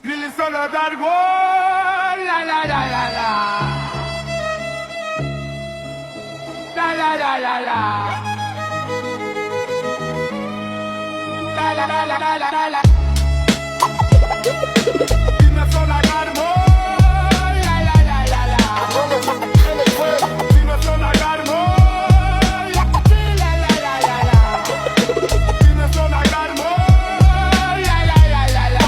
Lili sana dargo, la la la la la, la la la la la, la la la la la la la. Dime sola dargo, la la la la la. Dime sola dargo, la la la la la. Dime sola dargo, la la la la la.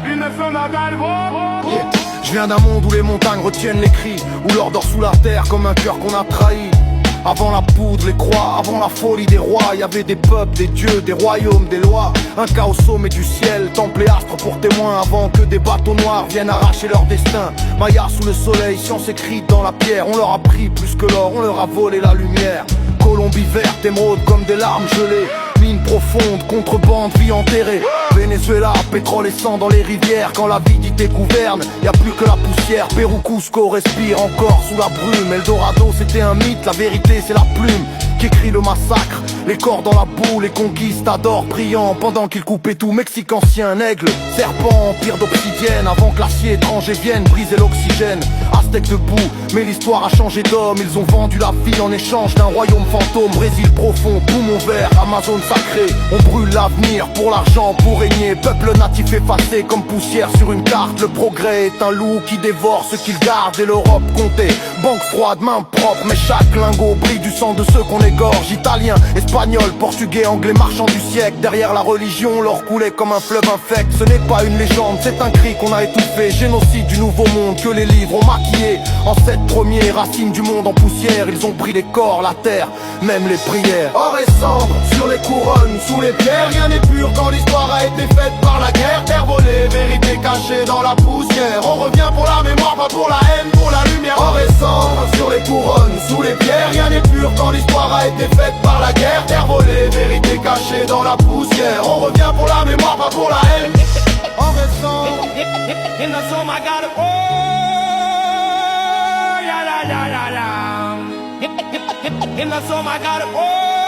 Dime sola dargo. Je viens d'un monde où les montagnes retiennent les cris, où l'or dort sous la terre comme un cœur qu'on a trahi. Avant la poudre, les croix, avant la folie des rois, y avait des peuples, des dieux, des royaumes, des lois. Un chaos au sommet du ciel, temple et astres pour témoins, avant que des bateaux noirs viennent arracher leur destin. Maya sous le soleil, science écrite dans la pierre. On leur a pris plus que l'or, on leur a volé la lumière. Colombie verte, émeraude comme des larmes gelées. Mine profonde, contrebande, vie enterrée. Venezuela, pétrole et sang dans les rivières. Quand l'avidité gouverne, y a plus que la poussière. Pérou, Cusco respire encore sous la brume. Eldorado c'était un mythe, la vérité c'est la plume qui écrit le massacre. Les corps dans la boue, les conquistadors brillant pendant qu'ils coupaient tout. Mexique ancien, aigle, serpent, empire d'obsidienne. Avant que l'acier étranger vienne briser l'oxygène. Aztèques debout, mais l'histoire a changé d'homme. Ils ont vendu la vie en échange d'un royaume fantôme. Brésil profond, poumon vert, Amazone sacré. On brûle l'avenir pour l'argent, pour régner. Peuple natif effacé comme poussière sur une carte. Le progrès est un loup qui dévore ce qu'il garde. Et l'Europe comptée, banque froide, main propre. Mais chaque lingot brille du sang de ceux qu'on égorge. Italien, espagnol, portugais, anglais, marchands du siècle. Derrière la religion, l'or coulait comme un fleuve infect. Ce n'est pas une légende, c'est un cri qu'on a étouffé. Génocide du nouveau monde que les livres ont maquillé. Ancêtres premiers, racines du monde en poussière. Ils ont pris les corps, la terre, même les prières. Or et cendre sur les couronnes, sous les pierres. Rien n'est pur quand l'histoire a été faite par la guerre. Terre volée, vérité cachée dans la poussière. On revient pour la mémoire, pas pour la haine, pour la lumière. Or et cendre sur les couronnes, sous les pierres. Rien n'est pur quand l'histoire a été faite par la guerre. Terre volée, vérité cachée dans la poussière. On revient pour la mémoire, pas pour la haine. Or et cendre. In the song I got it. Oh, la la la la la. In the song I got it. Oh.